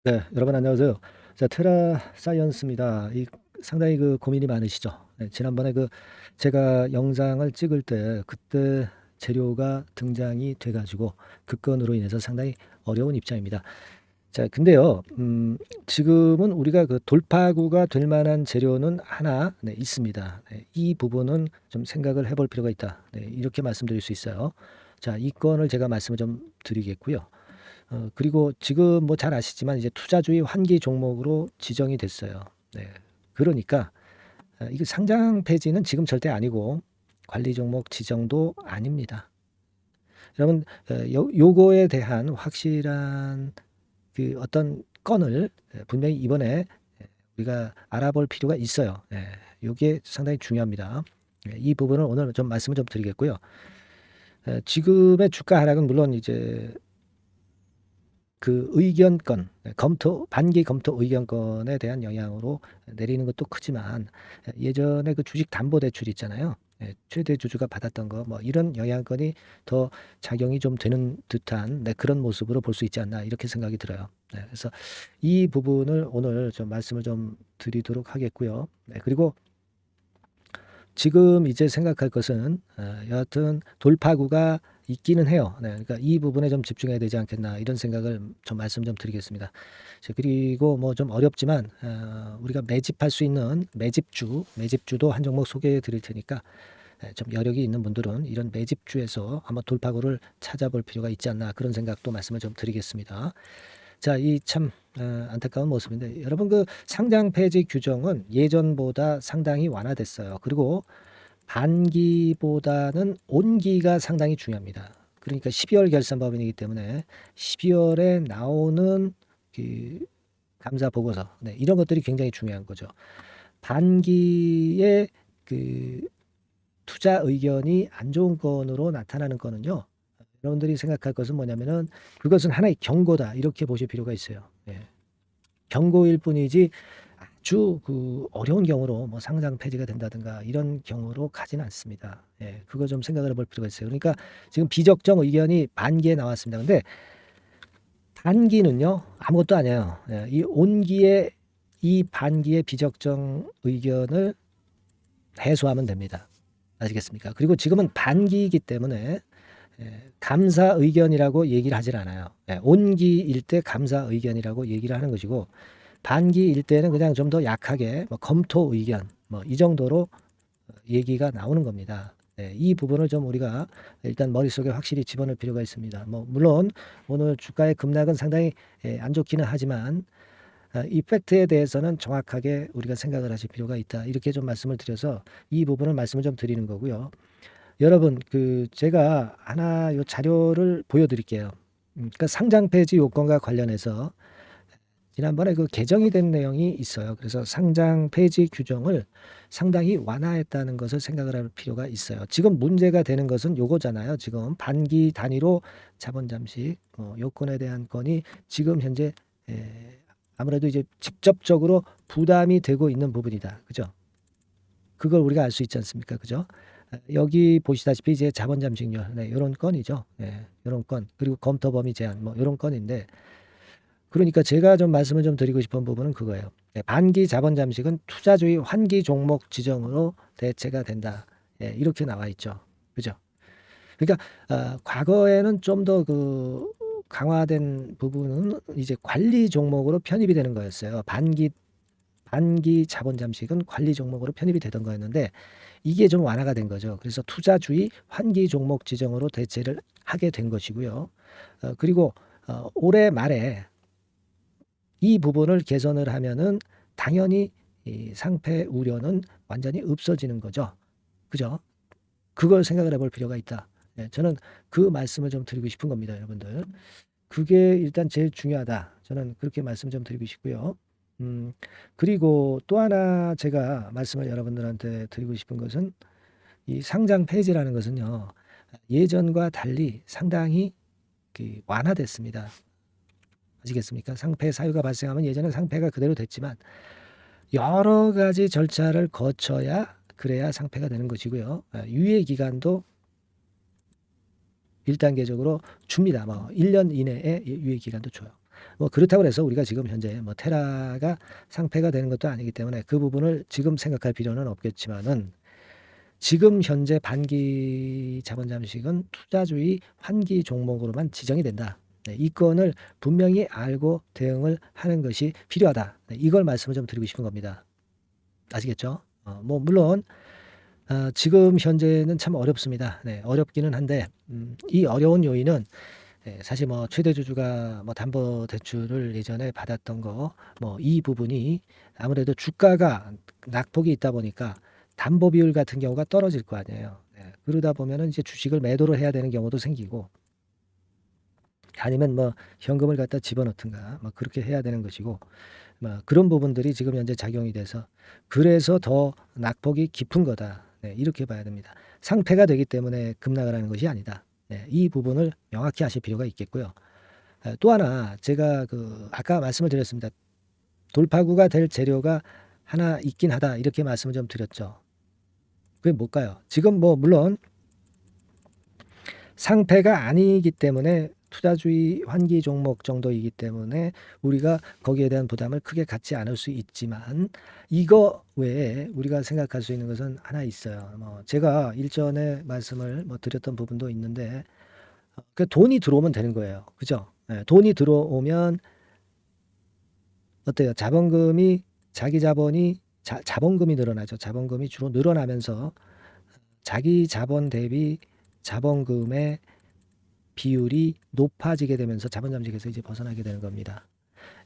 네, 여러분 안녕하세요. 자, 테라 사이언스입니다. 상당히 고민이 많으시죠? 네, 지난번에 제가 영상을 찍을 때 그때 재료가 등장이 돼가지고 그 건으로 인해서 상당히 어려운 입장입니다. 자, 근데요, 지금은 우리가 돌파구가 될 만한 재료는 하나, 네, 있습니다. 네, 이 부분은 좀 생각을 해볼 필요가 있다. 네, 이렇게 말씀드릴 수 있어요. 자, 이 건을 제가 말씀을 좀 드리겠고요. 그리고 지금 뭐 잘 아시지만 이제 투자주의 환기 종목으로 지정이 됐어요. 네. 그러니까 이게 상장 폐지는 지금 절대 아니고 관리 종목 지정도 아닙니다. 여러분, 요거에 대한 확실한 어떤 건을 분명히 이번에 우리가 알아볼 필요가 있어요. 예, 요게 상당히 중요합니다. 예, 이 부분을 오늘 좀 말씀을 좀 드리겠고요. 지금의 주가 하락은 물론 이제 의견권, 반기 검토 의견권에 대한 영향으로 내리는 것도 크지만 예전에 주식 담보 대출 있잖아요. 예, 최대 주주가 받았던 거 뭐 이런 영향권이 더 작용이 좀 되는 듯한 그런 모습으로 볼 수 있지 않나 이렇게 생각이 들어요. 네, 그래서 이 부분을 오늘 좀 말씀을 좀 드리도록 하겠고요. 네, 그리고 지금 이제 생각할 것은 여하튼 돌파구가 있기는 해요. 네, 그러니까 이 부분에 좀 집중해야 되지 않겠나 이런 생각을 좀 말씀 좀 드리겠습니다. 그리고 뭐 좀 어렵지만 우리가 매집할 수 있는 매집주도 한 종목 소개해 드릴 테니까 좀 여력이 있는 분들은 이런 매집주에서 한번 돌파구를 찾아볼 필요가 있지 않나 그런 생각도 말씀을 좀 드리겠습니다. 자, 이 참 안타까운 모습인데 여러분 상장 폐지 규정은 예전보다 상당히 완화됐어요. 그리고 반기보다는 온기가 상당히 중요합니다. 그러니까 12월 결산법인이기 때문에 12월에 나오는 그 감사 보고서, 네, 이런 것들이 굉장히 중요한 거죠. 반기의 투자 의견이 안 좋은 건으로 나타나는 거는요. 여러분들이 생각할 것은 뭐냐면은 그것은 하나의 경고다 이렇게 보실 필요가 있어요. 예. 경고일 뿐이지 아주 어려운 경우로 뭐 상장 폐지가 된다든가 이런 경우로 가지는 않습니다. 예, 그거 좀 생각을 해볼 필요가 있어요. 그러니까 지금 비적정 의견이 반기에 나왔습니다. 근데 반기는요 아무것도 아니에요. 예, 이 반기의 비적정 의견을 해소하면 됩니다. 아시겠습니까? 그리고 지금은 반기이기 때문에 감사 의견이라고 얘기를 하질 않아요. 온기일 때 감사 의견이라고 얘기를 하는 것이고 반기일 때는 그냥 좀 더 약하게 뭐 검토 의견 뭐 이 정도로 얘기가 나오는 겁니다. 이 부분을 좀 우리가 일단 머릿속에 확실히 집어넣을 필요가 있습니다. 뭐 물론 오늘 주가의 급락은 상당히 안 좋기는 하지만 이 팩트에 대해서는 정확하게 우리가 생각을 하실 필요가 있다. 이렇게 좀 말씀을 드려서 이 부분을 말씀을 좀 드리는 거고요. 여러분 제가 하나 요 자료를 보여드릴게요. 그러니까 상장 폐지 요건과 관련해서 지난번에 개정이 된 내용이 있어요. 그래서 상장 폐지 규정을 상당히 완화했다는 것을 생각을 할 필요가 있어요. 지금 문제가 되는 것은 요거잖아요. 지금 반기 단위로 자본 잠식 요건에 대한 건이 지금 현재 아무래도 이제 직접적으로 부담이 되고 있는 부분이다. 그죠? 그걸 우리가 알 수 있지 않습니까? 그죠? 여기 보시다시피 이제 자본 잠식률, 네, 요런 건이죠. 예, 요런 건. 그리고 검토 범위 제한, 뭐, 요런 건인데, 그러니까 제가 좀 말씀을 좀 드리고 싶은 부분은 그거예요. 네, 반기 자본 잠식은 투자주의 환기 종목 지정으로 대체가 된다. 예, 이렇게 나와 있죠. 그죠? 그러니까, 과거에는 좀 더 강화된 부분은 이제 관리 종목으로 편입이 되는 거였어요. 반기 자본 잠식은 관리 종목으로 편입이 되던 거였는데 이게 좀 완화가 된 거죠. 그래서 투자주의 환기 종목 지정으로 대체를 하게 된 것이고요. 그리고 올해 말에 이 부분을 개선을 하면은 당연히 이 상패 우려는 완전히 없어지는 거죠. 그죠? 그걸 생각을 해볼 필요가 있다. 예, 저는 그 말씀을 좀 드리고 싶은 겁니다, 여러분들. 그게 일단 제일 중요하다. 저는 그렇게 말씀 좀 드리고 싶고요. 그리고 또 하나 제가 말씀을 여러분들한테 드리고 싶은 것은 이 상장 폐지라는 것은요. 예전과 달리 상당히 완화됐습니다. 아시겠습니까? 상패 사유가 발생하면 예전에 상패가 그대로 됐지만 여러 가지 절차를 거쳐야 그래야 상패가 되는 것이고요. 유예 기간도 1단계적으로 줍니다. 뭐 1년 이내에 유예 기간도 줘요. 뭐 그렇다고 해서 우리가 지금 현재 뭐 테라가 상폐가 되는 것도 아니기 때문에 그 부분을 지금 생각할 필요는 없겠지만은 지금 현재 반기 자본 잠식은 투자주의 환기 종목으로만 지정이 된다. 네, 이 건을 분명히 알고 대응을 하는 것이 필요하다. 네, 이걸 말씀을 좀 드리고 싶은 겁니다. 아시겠죠? 뭐 물론 지금 현재는 참 어렵습니다. 네, 어렵기는 한데 이 어려운 요인은 사실 뭐 최대 주주가 뭐 담보 대출을 예전에 받았던 거 뭐 이 부분이 아무래도 주가가 낙폭이 있다 보니까 담보 비율 같은 경우가 떨어질 거 아니에요. 네, 그러다 보면은 이제 주식을 매도를 해야 되는 경우도 생기고 아니면 뭐 현금을 갖다 집어넣든가 뭐 그렇게 해야 되는 것이고 뭐 그런 부분들이 지금 현재 작용이 돼서 그래서 더 낙폭이 깊은 거다. 네, 이렇게 봐야 됩니다. 상패가 되기 때문에 급락을 하는 것이 아니다. 네, 이 부분을 명확히 하실 필요가 있겠고요. 또 하나 제가 아까 말씀을 드렸습니다. 돌파구가 될 재료가 하나 있긴 하다 이렇게 말씀을 좀 드렸죠. 그게 뭘까요? 지금 뭐 물론 상패가 아니기 때문에 투자주의 환기 종목 정도이기 때문에 우리가 거기에 대한 부담을 크게 갖지 않을 수 있지만 이거 외에 우리가 생각할 수 있는 것은 하나 있어요. 뭐 제가 일전에 말씀을 뭐 드렸던 부분도 있는데 그 돈이 들어오면 되는 거예요. 그죠? 네, 돈이 들어오면 어때요? 자본금이 자기 자본이 자본금이 늘어나죠. 자본금이 주로 늘어나면서 자기 자본 대비 자본금의 비율이 높아지게 되면서 자본 잠식에서 이제 벗어나게 되는 겁니다.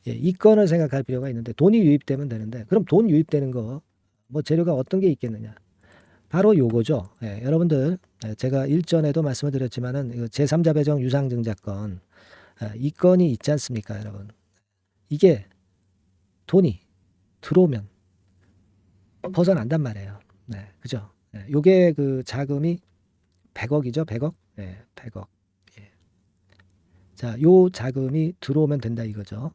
예, 이 건을 생각할 필요가 있는데 돈이 유입되면 되는데 그럼 돈 유입되는 거 뭐 재료가 어떤 게 있겠느냐? 바로 요거죠. 예, 여러분들 제가 일전에도 말씀을 드렸지만은 제3자 배정 유상증자권 이 건이 있지 않습니까, 여러분? 이게 돈이 들어오면 벗어난단 말이에요. 네, 그죠? 예, 요게 그 자금이 100억이죠, 100억? 예, 100억. 예. 자, 요 자금이 들어오면 된다 이거죠.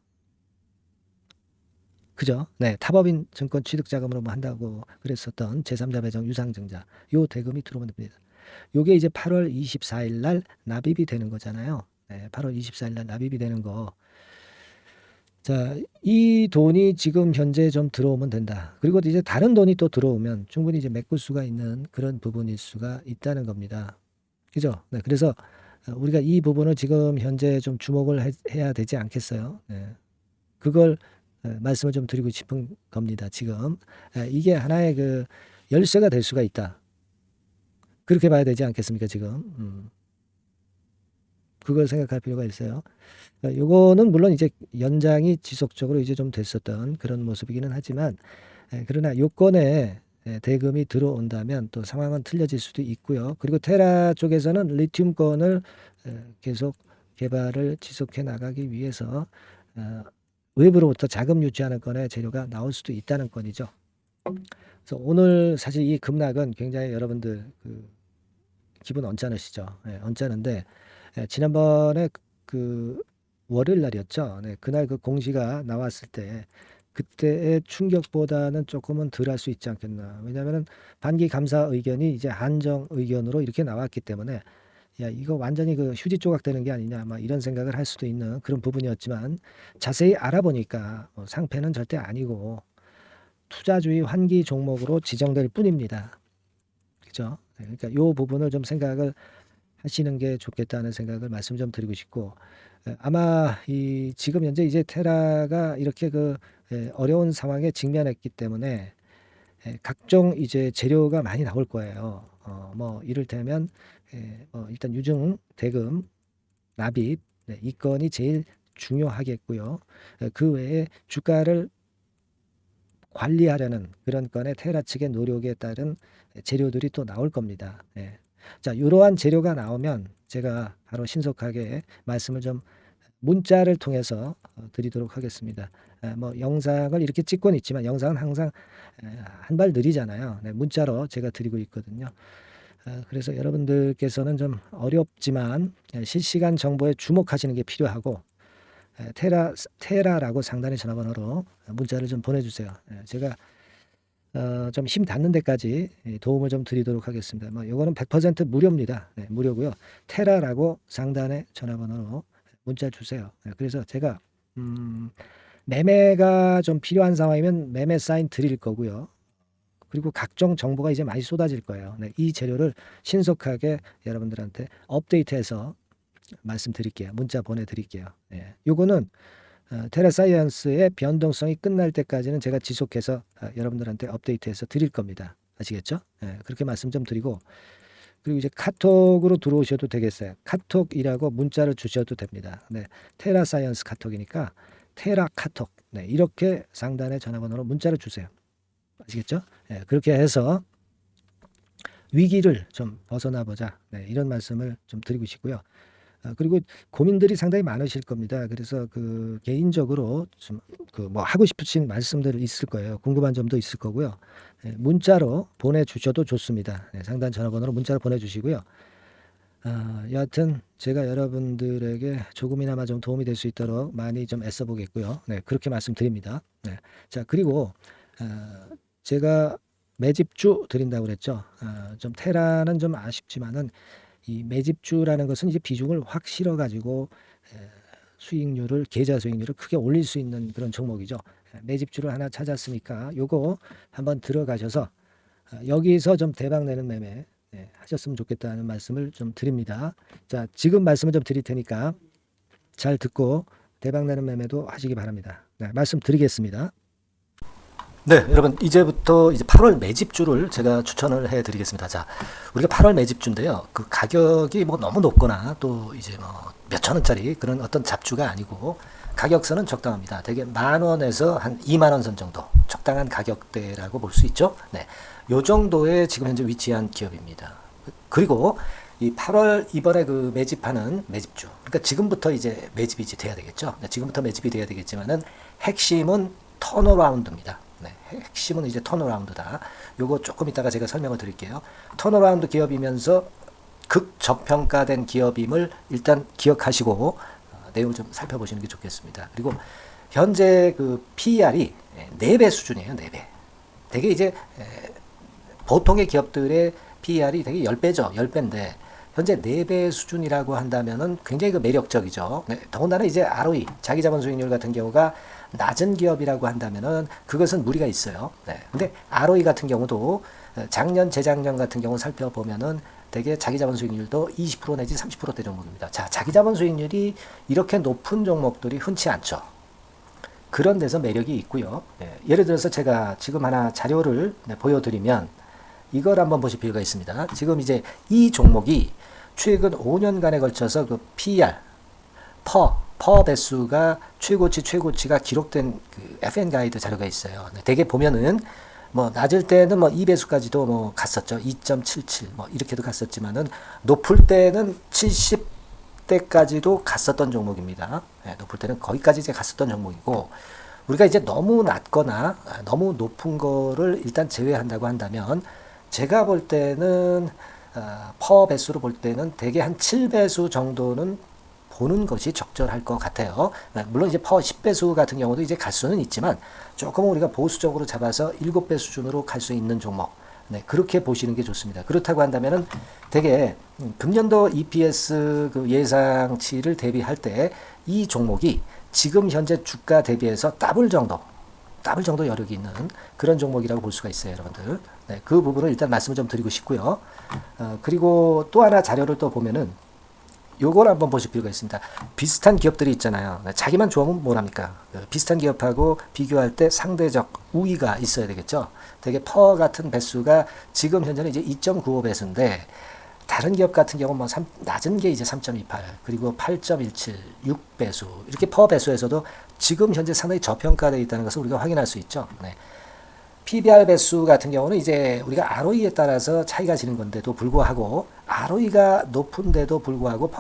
그죠? 네, 타법인 증권 취득 자금으로 뭐 한다고 그랬었던 제3자 배정 유상증자 요 대금이 들어오면 됩니다. 요게 이제 8월 24일 날 납입이 되는 거잖아요. 네, 8월 24일 날 납입이 되는 거. 자, 이 돈이 지금 현재 좀 들어오면 된다. 그리고 이제 다른 돈이 또 들어오면 충분히 이제 메꿀 수가 있는 그런 부분일 수가 있다는 겁니다. 그죠? 네, 그래서 우리가 이 부분을 지금 현재 좀 주목을 해야 되지 않겠어요? 네. 그걸 말씀을 좀 드리고 싶은 겁니다. 지금 이게 하나의 그 열쇠가 될 수가 있다. 그렇게 봐야 되지 않겠습니까? 지금 그걸 생각할 필요가 있어요. 요거는 물론 이제 연장이 지속적으로 이제 좀 됐었던 그런 모습이기는 하지만 그러나 요건에 대금이 들어온다면 또 상황은 틀려질 수도 있고요. 그리고 테라 쪽에서는 리튬권을 계속 개발을 지속해 나가기 위해서 외부로부터 자금 유치하는 건에 재료가 나올 수도 있다는 건이죠. 그래서 오늘 사실 이 급락은 굉장히 여러분들 기분 언짢으시죠. 언짢은데 지난번에 그 월요일 날이었죠. 네, 그날 그 공시가 나왔을 때 그때의 충격보다는 조금은 덜할 수 있지 않겠나. 왜냐하면 반기 감사 의견이 이제 한정 의견으로 이렇게 나왔기 때문에 야, 이거 완전히 그 휴지 조각 되는 게 아니냐, 막 이런 생각을 할 수도 있는 그런 부분이었지만 자세히 알아보니까 상패는 절대 아니고 투자주의 환기 종목으로 지정될 뿐입니다. 그죠? 네, 그러니까 이 부분을 좀 생각을 하시는 게 좋겠다는 생각을 말씀 좀 드리고 싶고 아마 이 지금 현재 이제 테라가 이렇게 어려운 상황에 직면했기 때문에 각종 이제 재료가 많이 나올 거예요. 뭐 이를테면 일단 유증 대금 납입 이 건이 제일 중요하겠고요. 그 외에 주가를 관리하려는 그런 건에 테라 측의 노력에 따른 재료들이 또 나올 겁니다. 자, 이러한 재료가 나오면 제가 바로 신속하게 말씀을 좀 문자를 통해서 드리도록 하겠습니다. 뭐 영상을 이렇게 찍고는 있지만 영상은 항상 한 발 느리잖아요. 네, 문자로 제가 드리고 있거든요. 그래서 여러분들께서는 좀 어렵지만 실시간 정보에 주목하시는 게 필요하고 테라라고 상단의 전화번호로 문자를 좀 보내주세요. 제가 좀 힘 닿는 데까지 도움을 좀 드리도록 하겠습니다. 뭐 이거는 100% 무료입니다. 네, 무료고요. 테라라고 상단의 전화번호로 문자 주세요. 그래서 제가 매매가 좀 필요한 상황이면 매매 사인 드릴 거고요. 그리고 각종 정보가 이제 많이 쏟아질 거예요. 네, 이 재료를 신속하게 여러분들한테 업데이트해서 말씀드릴게요. 문자 보내드릴게요. 예, 요거는 테라사이언스의 변동성이 끝날 때까지는 제가 지속해서 여러분들한테 업데이트해서 드릴 겁니다. 아시겠죠? 예, 그렇게 말씀 좀 드리고, 그리고 이제 카톡으로 들어오셔도 되겠어요. 카톡이라고 문자를 주셔도 됩니다. 네, 테라사이언스 카톡이니까 테라 카톡. 네, 이렇게 상단에 전화번호로 문자를 주세요. 아시겠죠? 예, 그렇게 해서 위기를 좀 벗어나 보자. 네, 이런 말씀을 좀 드리고 싶고요. 그리고 고민들이 상당히 많으실 겁니다. 그래서 그 개인적으로 좀 그 뭐 하고 싶으신 말씀들 있을 거예요. 궁금한 점도 있을 거고요. 예, 문자로 보내주셔도 좋습니다. 네, 상단 전화번호로 문자로 보내주시고요. 여하튼 제가 여러분들에게 조금이나마 좀 도움이 될 수 있도록 많이 좀 애써 보겠고요. 네, 그렇게 말씀드립니다. 네, 자, 그리고 제가 매집주 드린다고 그랬죠. 좀 테라는 좀 아쉽지만은 이 매집주라는 것은 이제 비중을 확 실어 가지고 수익률을 계좌 수익률을 크게 올릴 수 있는 그런 종목이죠. 매집주를 하나 찾았으니까 요거 한번 들어가셔서 여기서 좀 대박 내는 매매 하셨으면 좋겠다는 말씀을 좀 드립니다. 자, 지금 말씀을 좀 드릴 테니까 잘 듣고 대박 내는 매매도 하시기 바랍니다. 네, 말씀 드리겠습니다. 네, 여러분 이제부터 이제 8월 매집주를 제가 추천을 해드리겠습니다. 자, 우리가 8월 매집주인데요. 그 가격이 뭐 너무 높거나 또 이제 뭐 몇천 원짜리 그런 어떤 잡주가 아니고 가격선은 적당합니다. 대개 10,000원에서 한 20,000원 선 정도 적당한 가격대라고 볼 수 있죠. 네, 요 정도에 지금 현재 위치한 기업입니다. 그리고 이 8월 이번에 그 매집하는 매집주, 그러니까 지금부터 이제 매집이 이제 돼야 되겠죠. 네, 지금부터 매집이 돼야 되겠지만은 핵심은 턴어라운드입니다. 네, 핵심은 이제 턴어라운드다. 요거 조금 이따가 제가 설명을 드릴게요. 턴어라운드 기업이면서 극저평가된 기업임을 일단 기억하시고 내용을 좀 살펴보시는 게 좋겠습니다. 그리고 현재 그 PER이 4배 수준이에요. 4배. 되게 이제 보통의 기업들의 PER이 되게 10배죠. 10배인데 현재 4배 수준이라고 한다면은 굉장히 그 매력적이죠. 네, 더군다나 이제 ROE, 자기자본 수익률 같은 경우가 낮은 기업이라고 한다면은 그것은 무리가 있어요. 네. 근데 ROE 같은 경우도 작년, 재작년 같은 경우 살펴보면은 되게 자기자본 수익률도 20% 내지 30%대 정도입니다. 자, 자기자본 수익률이 이렇게 높은 종목들이 흔치 않죠. 그런 데서 매력이 있고요. 네. 예를 들어서 제가 지금 하나 자료를 보여드리면 이걸 한번 보실 필요가 있습니다. 지금 이제 이 종목이 최근 5년간에 걸쳐서 그 PER, 퍼 배수가 최고치가 기록된 그 FN 가이드 자료가 있어요. 대개 보면은 뭐 낮을 때는 뭐 2배수까지도 뭐 갔었죠. 2.77 뭐 이렇게도 갔었지만은 높을 때는 70대까지도 갔었던 종목입니다. 네, 높을 때는 거기까지 이제 갔었던 종목이고, 우리가 이제 너무 낮거나 너무 높은 거를 일단 제외한다고 한다면 제가 볼 때는 퍼 배수로 볼 때는 대개 한 7배수 정도는 보는 것이 적절할 것 같아요. 물론 이제 퍼 10배수 같은 경우도 이제 갈 수는 있지만 조금 우리가 보수적으로 잡아서 7배 수준으로 갈 수 있는 종목. 네, 그렇게 보시는 게 좋습니다. 그렇다고 한다면은 되게 금년도 EPS 그 예상치를 대비할 때 이 종목이 지금 현재 주가 대비해서 더블 정도 여력이 있는 그런 종목이라고 볼 수가 있어요, 여러분들. 네, 그 부분을 일단 말씀을 좀 드리고 싶고요. 그리고 또 하나 자료를 또 보면은 요걸 한번 보실 필요가 있습니다. 비슷한 기업들이 있잖아요. 자기만 좋으면 뭐랍니까? 비슷한 기업하고 비교할 때 상대적 우위가 있어야 되겠죠. 되게 퍼 같은 배수가 지금 현재는 이제 2.95배수인데 다른 기업 같은 경우는 뭐 낮은 게 이제 3.28 그리고 8.17 6배수 이렇게 퍼 배수에서도 지금 현재 상당히 저평가되어 있다는 것을 우리가 확인할 수 있죠. 네. PBR 배수 같은 경우는 이제 우리가 ROE에 따라서 차이가 지는 건데도 불구하고 ROE가 높은데도 불구하고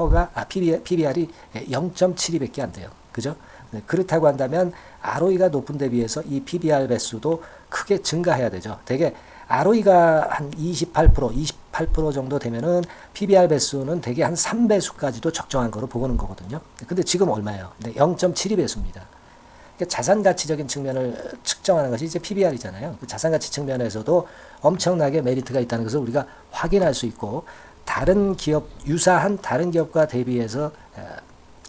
PBR이 0.72밖에 안 돼요. 그죠? 네, 그렇다고 한다면 ROE가 높은 데 비해서 이 PBR 배수도 크게 증가해야 되죠. 되게 ROE가 한 28% 정도 되면은 PBR 배수는 되게 한 3배수까지도 적정한 거로 보고는 거거든요. 근데 지금 얼마예요? 0.72배수입니다. 자산 가치적인 측면을 측정하는 것이 이제 PBR이잖아요. 그 자산 가치 측면에서도 엄청나게 메리트가 있다는 것을 우리가 확인할 수 있고, 다른 기업, 유사한 다른 기업과 대비해서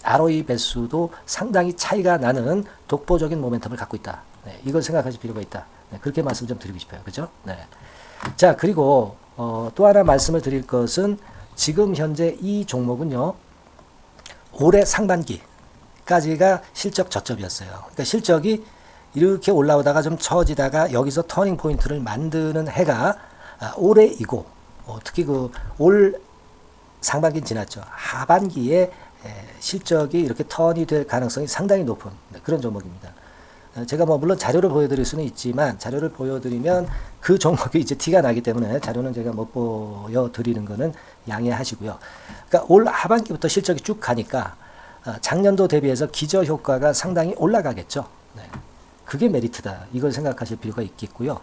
ROE 배수도 상당히 차이가 나는 독보적인 모멘텀을 갖고 있다. 네, 이걸 생각하실 필요가 있다. 네, 그렇게 말씀 좀 드리고 싶어요. 그죠? 네. 자, 그리고 또 하나 말씀을 드릴 것은 지금 현재 이 종목은요, 올해 상반기까지가 실적 저점이었어요. 그러니까 실적이 이렇게 올라오다가 좀 처지다가 여기서 터닝 포인트를 만드는 해가 올해이고, 특히 그 올 상반기는 지났죠. 하반기에 실적이 이렇게 턴이 될 가능성이 상당히 높은 그런 종목입니다. 제가 뭐 물론 자료를 보여드릴 수는 있지만 자료를 보여드리면 그 종목이 이제 티가 나기 때문에 자료는 제가 못 보여드리는 거는 양해하시고요. 그러니까 올 하반기부터 실적이 쭉 가니까 작년도 대비해서 기저 효과가 상당히 올라가겠죠. 네. 그게 메리트다. 이걸 생각하실 필요가 있겠고요.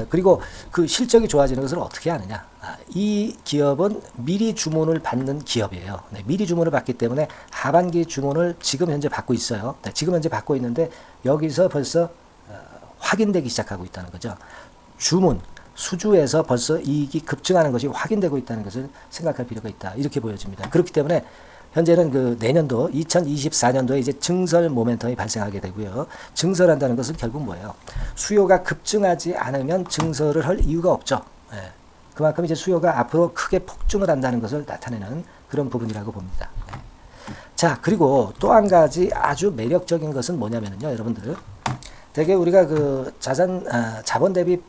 그리고 그 실적이 좋아지는 것을 어떻게 하느냐. 이 기업은 미리 주문을 받는 기업이에요. 네, 미리 주문을 받기 때문에 하반기 주문을 지금 현재 받고 있어요. 네, 지금 현재 받고 있는데 여기서 벌써 확인되기 시작하고 있다는 거죠. 주문, 수주에서 벌써 이익이 급증하는 것이 확인되고 있다는 것을 생각할 필요가 있다. 이렇게 보여집니다. 그렇기 때문에 현재는 그 내년도 2024년도에 이제 증설 모멘텀이 발생하게 되고요. 증설한다는 것은 결국 뭐예요? 수요가 급증하지 않으면 증설을 할 이유가 없죠. 예. 그만큼 이제 수요가 앞으로 크게 폭증을 한다는 것을 나타내는 그런 부분이라고 봅니다. 예. 자, 그리고 또 한 가지 아주 매력적인 것은 뭐냐면요, 여러분들. 되게 우리가 그 자본 대비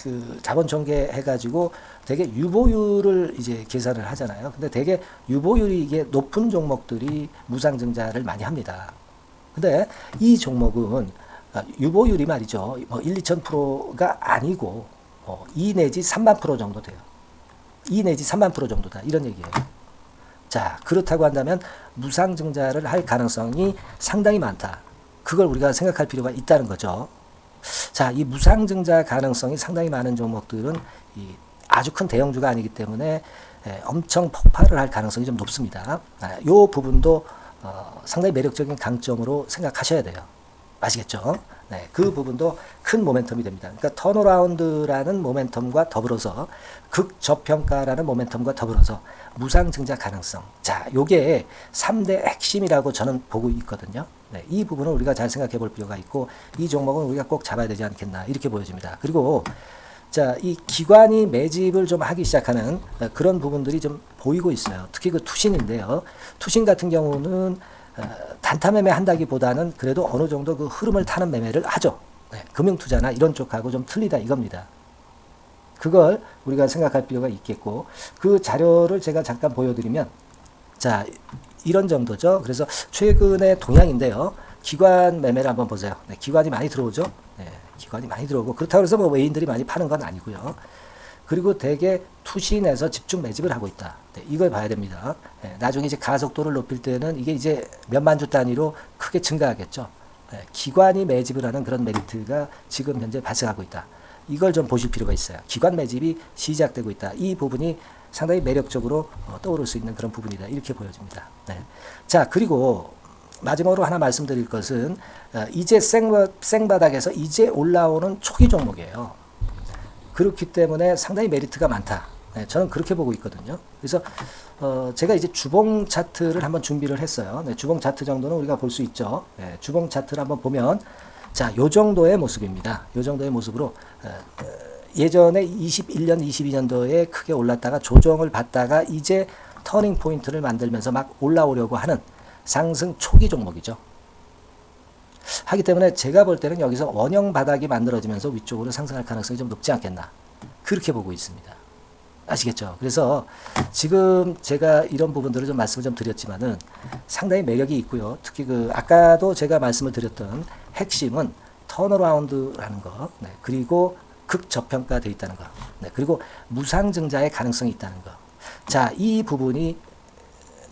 그 자본 전개 해가지고 되게 유보율을 이제 계산을 하잖아요. 근데 되게 유보율이 이게 높은 종목들이 무상증자를 많이 합니다. 근데 이 종목은 유보율이 말이죠. 뭐 1, 2,000%가 아니고 2 내지 3만 프로 정도 돼요. 2 내지 3만 프로 정도다. 이런 얘기예요. 자, 그렇다고 한다면 무상증자를 할 가능성이 상당히 많다. 그걸 우리가 생각할 필요가 있다는 거죠. 자, 이 무상증자 가능성이 상당히 많은 종목들은 아주 큰 대형주가 아니기 때문에 엄청 폭발을 할 가능성이 좀 높습니다. 이 부분도 상당히 매력적인 강점으로 생각하셔야 돼요. 아시겠죠? 네, 그 부분도 큰 모멘텀이 됩니다. 그러니까 턴어라운드라는 모멘텀과 더불어서 극저평가라는 모멘텀과 더불어서 무상증자 가능성. 자, 요게 3대 핵심이라고 저는 보고 있거든요. 네, 이 부분은 우리가 잘 생각해 볼 필요가 있고 이 종목은 우리가 꼭 잡아야 되지 않겠나 이렇게 보여집니다. 그리고 자, 이 기관이 매집을 좀 하기 시작하는 그런 부분들이 좀 보이고 있어요. 특히 그 투신인데요. 투신 같은 경우는 단타 매매 한다기보다는 그래도 어느 정도 그 흐름을 타는 매매를 하죠. 네, 금융투자나 이런 쪽하고 좀 틀리다 이겁니다. 그걸 우리가 생각할 필요가 있겠고 그 자료를 제가 잠깐 보여드리면 자, 이런 정도죠. 그래서 최근의 동향인데요. 기관 매매를 한번 보세요. 네, 기관이 많이 들어오죠. 네, 기관이 많이 들어오고 그렇다고 해서 뭐 외인들이 많이 파는 건 아니고요. 그리고 대개 투신에서 집중 매집을 하고 있다. 네, 이걸 봐야 됩니다. 네, 나중에 이제 가속도를 높일 때는 이게 이제 몇만 주 단위로 크게 증가하겠죠. 네, 기관이 매집을 하는 그런 메리트가 지금 현재 발생하고 있다. 이걸 좀 보실 필요가 있어요. 기관 매집이 시작되고 있다. 이 부분이 상당히 매력적으로 떠오를 수 있는 그런 부분이다. 이렇게 보여집니다. 네. 자, 그리고 마지막으로 하나 말씀드릴 것은 이제 생바닥에서 이제 올라오는 초기 종목이에요. 그렇기 때문에 상당히 메리트가 많다. 네, 저는 그렇게 보고 있거든요. 그래서 제가 이제 주봉 차트를 한번 준비를 했어요. 네, 주봉 차트 정도는 우리가 볼 수 있죠. 네, 주봉 차트를 한번 보면 자, 요 정도의 모습입니다. 요 정도의 모습으로 예전에 21년, 22년도에 크게 올랐다가 조정을 받다가 이제 터닝 포인트를 만들면서 막 올라오려고 하는 상승 초기 종목이죠. 하기 때문에 제가 볼 때는 여기서 원형 바닥이 만들어지면서 위쪽으로 상승할 가능성이 좀 높지 않겠나. 그렇게 보고 있습니다. 아시겠죠? 그래서 지금 제가 이런 부분들을 좀 말씀을 좀 드렸지만은 상당히 매력이 있고요. 특히 그 아까도 제가 말씀을 드렸던 핵심은 턴어라운드라는 거, 네, 그리고 극저평가되어 있다는 거, 네, 그리고 무상증자의 가능성이 있다는 거. 자, 이 부분이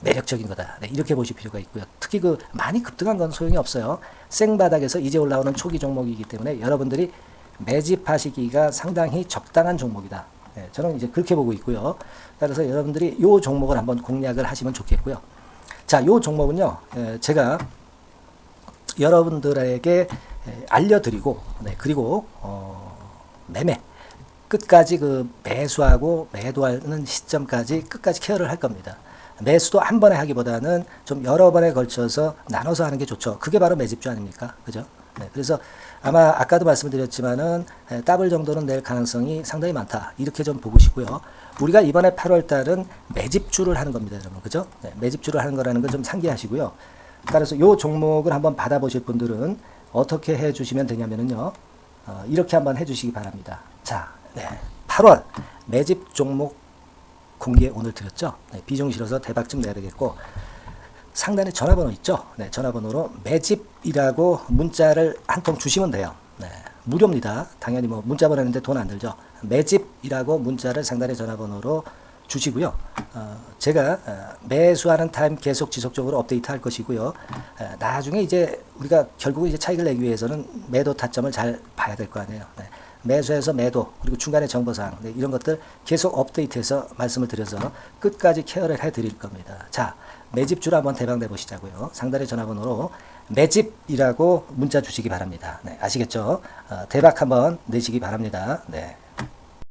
매력적인 거다. 네, 이렇게 보실 필요가 있고요. 특히 그 많이 급등한 건 소용이 없어요. 생바닥에서 이제 올라오는 초기 종목이기 때문에 여러분들이 매집하시기가 상당히 적당한 종목이다. 네, 저는 이제 그렇게 보고 있고요. 따라서 여러분들이 이 종목을 한번 공략을 하시면 좋겠고요. 자, 이 종목은요, 제가 여러분들에게 알려드리고, 네, 그리고 매매 끝까지 그 매수하고 매도하는 시점까지 끝까지 케어를 할 겁니다. 매수도 한 번에 하기보다는 좀 여러 번에 걸쳐서 나눠서 하는 게 좋죠. 그게 바로 매집주 아닙니까? 그죠? 네, 그래서 아마 아까도 말씀드렸지만은 더블 정도는 낼 가능성이 상당히 많다. 이렇게 좀 보시고요. 우리가 이번에 8월 달은 매집주를 하는 겁니다, 여러분. 그죠? 네, 매집주를 하는 거라는 걸 좀 상기하시고요. 따라서 이 종목을 한번 받아보실 분들은 어떻게 해 주시면 되냐면요. 이렇게 한번 해 주시기 바랍니다. 자, 네, 8월 매집 종목 공개 오늘 드렸죠. 네, 비중 실어서 대박 좀 내야 되겠고, 상단에 전화번호 있죠. 네, 전화번호로 매집이라고 문자를 한 통 주시면 돼요. 네, 무료입니다. 당연히 뭐 문자 보내는데 돈 안 들죠. 매집이라고 문자를 상단에 전화번호로 주시고요. 제가 매수하는 타임 계속 지속적으로 업데이트 할 것이고요. 나중에 이제 우리가 결국 이제 차익을 내기 위해서는 매도 타점을 잘 봐야 될 거 아니에요. 네. 매수해서 매도, 그리고 중간에 정보사항, 네, 이런 것들 계속 업데이트해서 말씀을 드려서 끝까지 케어를 해드릴 겁니다. 자, 매집주로 한번 대박 내보시자고요. 상단의 전화번호로 매집이라고 문자 주시기 바랍니다. 네, 아시겠죠? 대박 한번 내시기 바랍니다. 네.